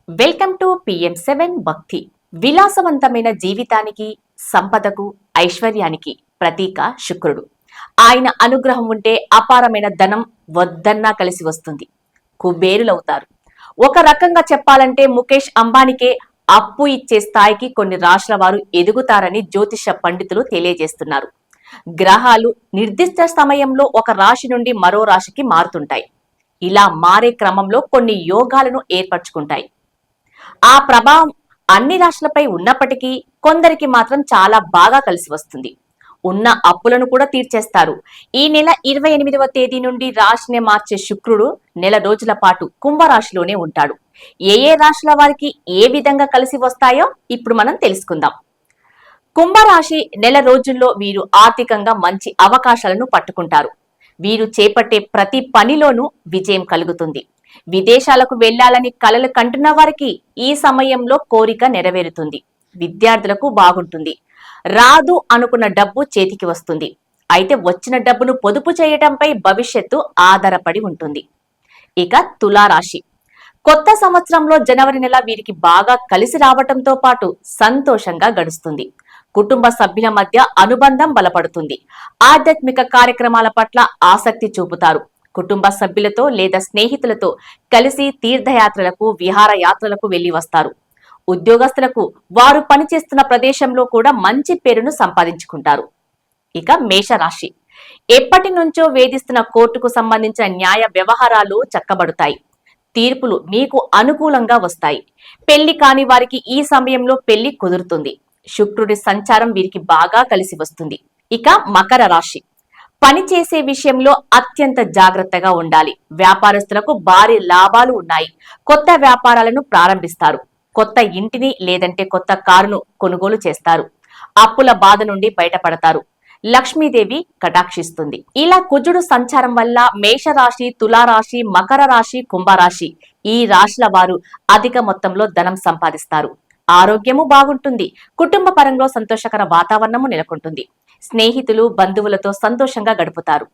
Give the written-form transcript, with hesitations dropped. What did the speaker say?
Welcome to పిఎం7 భక్తి. విలాసవంతమైన జీవితానికి, సంపదకు, ఐశ్వర్యానికి ప్రతీక శుక్రుడు. ఆయన అనుగ్రహం ఉంటే అపారమైన ధనం వద్దన్నా కలిసి వస్తుంది. కుబేరులవుతారు. ఒక రకంగా చెప్పాలంటే ముఖేష్ అంబానీకే అప్పు ఇచ్చే స్థాయికి కొన్ని రాష్ట్రాల వారు ఎదుగుతారని జ్యోతిష పండితులు తెలియజేస్తున్నారు. గ్రహాలు నిర్దిష్ట సమయంలో ఒక రాశి నుండి మరో రాశికి మారుతుంటాయి. ఇలా మారే క్రమంలో కొన్ని యోగాలను ఏర్పరచుకుంటాయి. ఆ ప్రభావం అన్ని రాష్ట్రాలపై ఉన్నప్పటికీ కొందరికి మాత్రం చాలా బాగా కలిసి వస్తుంది. ఉన్న అప్పులను కూడా తీర్చేస్తారు. ఈ నెల 28వ తేదీ నుండి రాశిని మార్చే శుక్రుడు నెల రోజుల పాటు కుంభరాశిలోనే ఉంటాడు. ఏ రాశుల వారికి ఏ విధంగా కలిసి వస్తాయో ఇప్పుడు మనం తెలుసుకుందాం. కుంభరాశి నెల రోజుల్లో వీరు ఆర్థికంగా మంచి అవకాశాలను పట్టుకుంటారు. వీరు చేపట్టే ప్రతి పనిలోనూ విజయం కలుగుతుంది. విదేశాలకు వెళ్లాలని కలలు కంటున్న వారికి ఈ సమయంలో కోరిక నెరవేరుతుంది. విద్యార్థులకు బాగుంటుంది. రాదు అనుకున్న డబ్బు చేతికి వస్తుంది. అయితే వచ్చిన డబ్బును పొదుపు చేయడంపై భవిష్యత్తు ఆధారపడి ఉంటుంది. ఇక తులారాశి. కొత్త సంవత్సరంలో జనవరి నెల వీరికి బాగా కలిసి రావటంతో పాటు సంతోషంగా గడుస్తుంది. కుటుంబ సభ్యుల మధ్య అనుబంధం బలపడుతుంది. ఆధ్యాత్మిక కార్యక్రమాల పట్ల ఆసక్తి చూపుతారు. కుటుంబ సభ్యులతో లేదా స్నేహితులతో కలిసి తీర్థయాత్రలకు, విహారయాత్రలకు వెళ్లి వస్తారు. ఉద్యోగస్తులకు వారు పనిచేస్తున్న ప్రదేశంలో కూడా మంచి పేరును సంపాదించుకుంటారు. ఇక మేషరాశి. ఎప్పటి నుంచో వేధిస్తున్న కోర్టుకు సంబంధించిన న్యాయ వ్యవహారాలు చక్కబడతాయి. తీర్పులు మీకు అనుకూలంగా వస్తాయి. పెళ్లి కాని వారికి ఈ సమయంలో పెళ్లి కుదురుతుంది. శుక్రుడి సంచారం వీరికి బాగా కలిసి వస్తుంది. ఇక మకర రాశి. పని చేసే విషయంలో అత్యంత జాగ్రత్తగా ఉండాలి. వ్యాపారస్తులకు భారీ లాభాలు ఉన్నాయి. కొత్త వ్యాపారాలను ప్రారంభిస్తారు. కొత్త ఇంటిని లేదంటే కొత్త కారును కొనుగోలు చేస్తారు. అప్పుల బాధ నుండి బయటపడతారు. లక్ష్మీదేవి కటాక్షిస్తుంది. ఇలా కుజుడు సంచారం వల్ల మేషరాశి, తులారాశి, మకర రాశి, కుంభరాశి ఈ రాశుల వారు అధిక మొత్తంలో ధనం సంపాదిస్తారు. ఆరోగ్యము బాగుంటుంది. కుటుంబ పరంలో సంతోషకర వాతావరణము నెలకొంటుంది. స్నేహితులు, బంధువులతో సంతోషంగా గడుపుతారు.